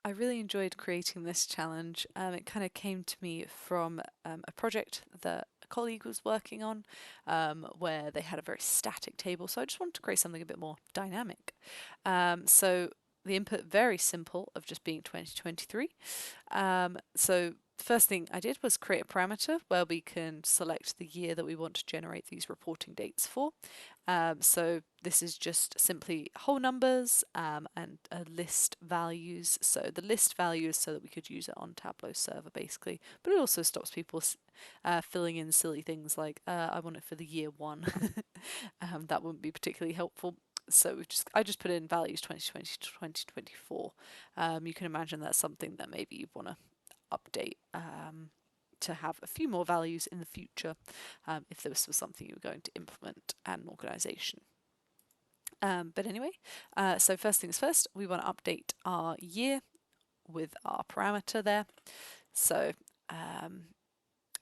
I really enjoyed creating this challenge. It kind of came to me from a project that a colleague was working on where they had a very static table. So I just wanted to create something a bit more dynamic. So the input, very simple, of just being 2023. So the first thing I did was create a parameter where we can select the year that we want to generate these reporting dates for. So this is just simply whole numbers and a list values. So the list values so that we could use it on Tableau server basically, but it also stops people filling in silly things like I want it for the year one. That wouldn't be particularly helpful. So I just put in values 2020 to 2024. You can imagine that's something that maybe you want to update to have a few more values in the future if this was something you were going to implement at an organization. But anyway, so first things first, we want to update our year with our parameter there. So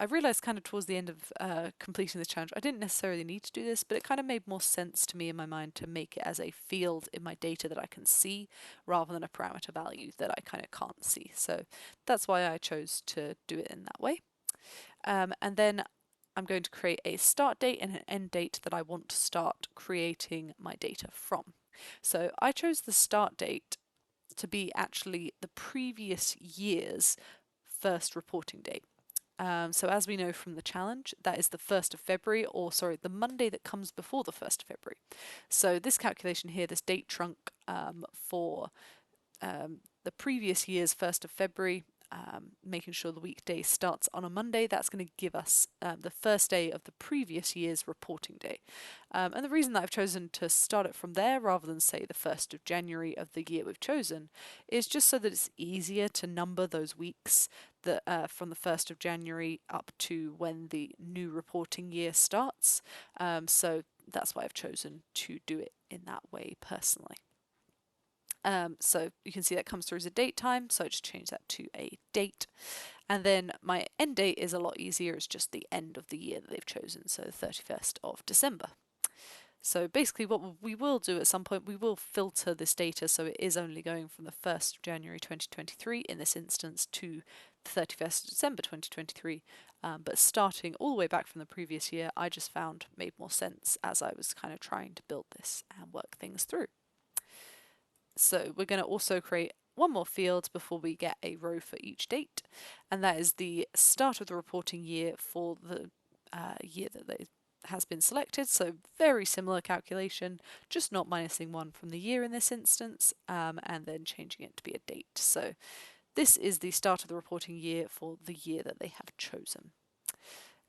I realized kind of towards the end of completing this challenge, I didn't necessarily need to do this, but it kind of made more sense to me in my mind to make it as a field in my data that I can see rather than a parameter value that I kind of can't see. So that's why I chose to do it in that way. And then I'm going to create a start date and an end date that I want to start creating my data from. So I chose the start date to be actually the previous year's first reporting date. So as we know from the challenge, that is the 1st of February, or sorry, the Monday that comes before the 1st of February. So this calculation here, this date trunk for the previous year's 1st of February, making sure the weekday starts on a Monday, that's going to give us the first day of the previous year's reporting day. And the reason that I've chosen to start it from there rather than say the 1st of January of the year we've chosen is just so that it's easier to number those weeks that from the 1st of January up to when the new reporting year starts. So that's why I've chosen to do it in that way personally. So you can see that comes through as a date time, so I just change that to a date. And then my end date is a lot easier, it's just the end of the year that they've chosen, so the 31st of December. So basically what we will do at some point, we will filter this data so it is only going from the 1st of January 2023 in this instance to the 31st of December 2023, but starting all the way back from the previous year, I just found made more sense as I was kind of trying to build this and work things through. So we're going to also create one more field before we get a row for each date, and that is the start of the reporting year for the year that has been selected. So very similar calculation, just not minusing one from the year in this instance, and then changing it to be a date. So this is the start of the reporting year for the year that they have chosen.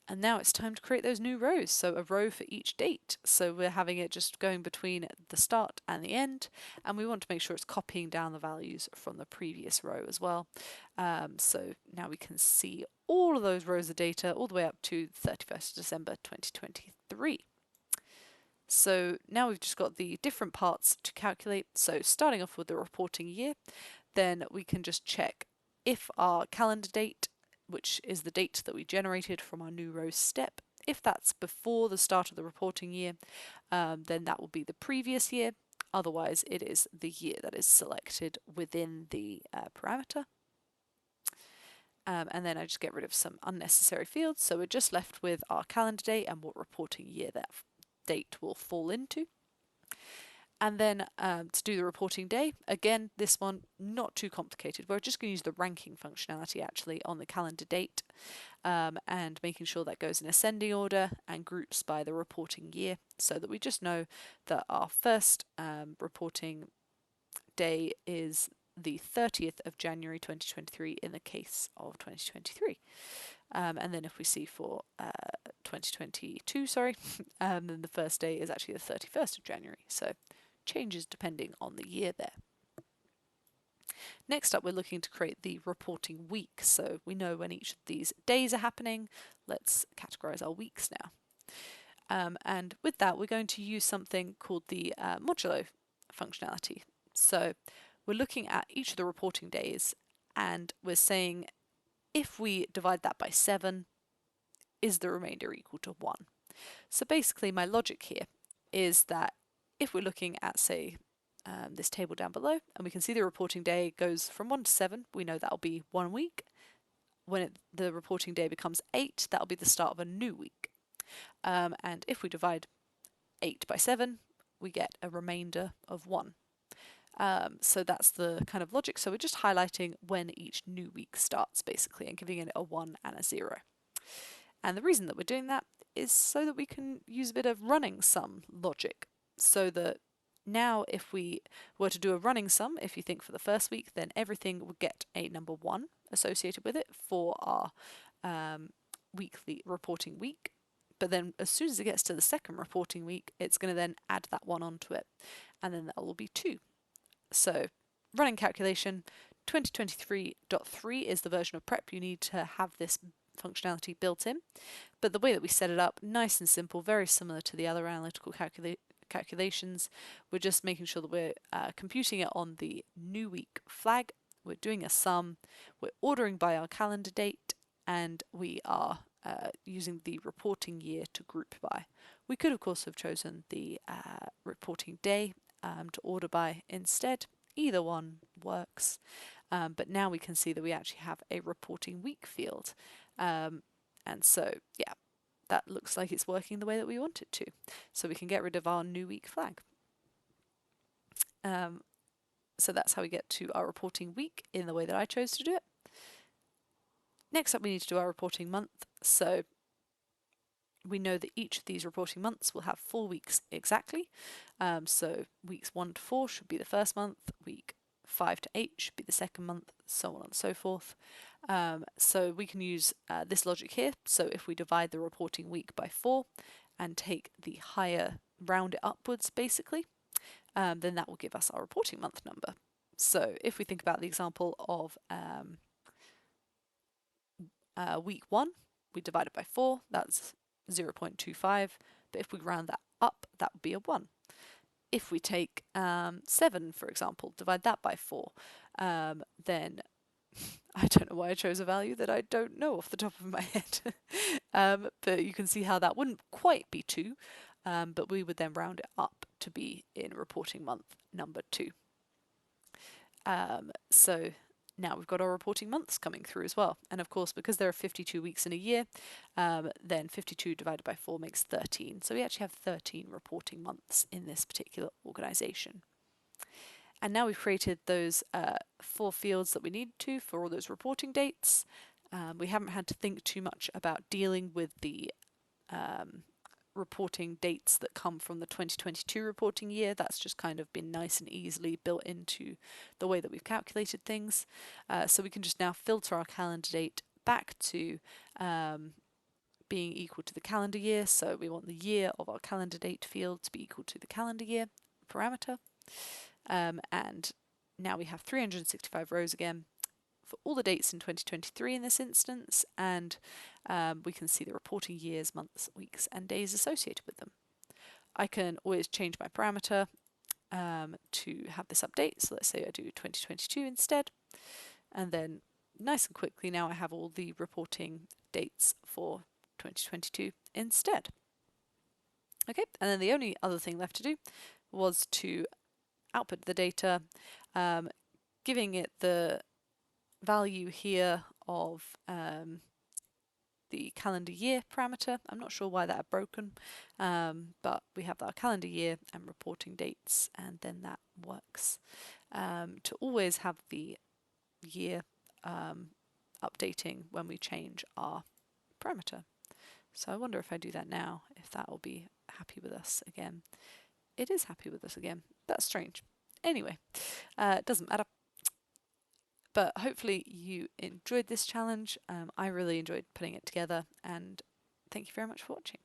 And now it's time to create those new rows, so a row for each date. So we're having it just going between the start and the end, and we want to make sure it's copying down the values from the previous row as well. So now we can see all of those rows of data all the way up to 31st of December 2023. So now we've just got the different parts to calculate. So starting off with the reporting year, then we can just check if our calendar date, which is the date that we generated from our new row step, if that's before the start of the reporting year, then that will be the previous year. Otherwise, it is the year that is selected within the parameter. And then I just get rid of some unnecessary fields. So we're just left with our calendar date and what reporting year that date will fall into. And then to do the reporting day, again, this one not too complicated. We're just going to use the ranking functionality actually on the calendar date and making sure that goes in ascending order and groups by the reporting year so that we just know that our first reporting day is the 30th of January 2023 in the case of 2023. And then if we see for 2022, sorry, then the first day is actually the 31st of January. So changes depending on the year there. Next up, we're looking to create the reporting week. So we know when each of these days are happening. Let's categorize our weeks now. And with that, we're going to use something called the modulo functionality. So we're looking at each of the reporting days and we're saying if we divide that by 7, is the remainder equal to 1? So basically my logic here is that if we're looking at, say, this table down below, and we can see the reporting day goes from 1 to 7. We know that'll be 1 week. When the reporting day becomes 8, that'll be the start of a new week. And if we divide 8 by 7, we get a remainder of 1. So that's the kind of logic. So we're just highlighting when each new week starts, basically, and giving it a 1 and a 0. And the reason that we're doing that is so that we can use a bit of running sum logic. So that now if we were to do a running sum, if you think for the first week, then everything would get a number 1 associated with it for our weekly reporting week. But then as soon as it gets to the second reporting week, it's going to then add that 1 onto it. And then that will be 2. So running calculation, 2023.3 is the version of Prep you need to have this functionality built in. But the way that we set it up, nice and simple, very similar to the other analytical calculations. We're just making sure that we're computing it on the new week flag. We're doing a sum. We're ordering by our calendar date, and we are using the reporting year to group by. We could, of course, have chosen the reporting day to order by instead. Either one works. But now we can see that we actually have a reporting week field. And so, yeah, that looks like it's working the way that we want it to. So we can get rid of our new week flag. So that's how we get to our reporting week in the way that I chose to do it. Next up, we need to do our reporting month. So we know that each of these reporting months will have 4 weeks exactly. So weeks 1 to 4 should be the first month, week 5 to 8 should be the second month, so on and so forth. So we can use this logic here. So if we divide the reporting week by 4 and take the higher, round it upwards basically, then that will give us our reporting month number. So if we think about the example of week 1, we divide it by 4, that's 0.25, but if we round that up, that would be a 1. If we take 7, for example, divide that by 4, then I don't know why I chose a value that I don't know off the top of my head. But you can see how that wouldn't quite be 2, but we would then round it up to be in reporting month number 2. So now we've got our reporting months coming through as well. And of course, because there are 52 weeks in a year, then 52 divided by 4 makes 13. So we actually have 13 reporting months in this particular organization. And now we've created those 4 fields that we need to for all those reporting dates. We haven't had to think too much about dealing with the reporting dates that come from the 2022 reporting year. That's just kind of been nice and easily built into the way that we've calculated things. So we can just now filter our calendar date back to being equal to the calendar year. So we want the year of our calendar date field to be equal to the calendar year parameter. And now we have 365 rows again for all the dates in 2023 in this instance, and we can see the reporting years, months, weeks, and days associated with them. I can always change my parameter to have this update. So let's say I do 2022 instead, and then nice and quickly now I have all the reporting dates for 2022 instead. Okay, and then the only other thing left to do was to output the data, giving it the value here of the calendar year parameter. I'm not sure why that had broken, but we have our calendar year and reporting dates, and then that works. To always have the year updating when we change our parameter. So I wonder if I do that now, if that will be happy with us again. It is happy with us again. That's strange. Anyway, it doesn't matter. But hopefully you enjoyed this challenge. I really enjoyed putting it together, and thank you very much for watching.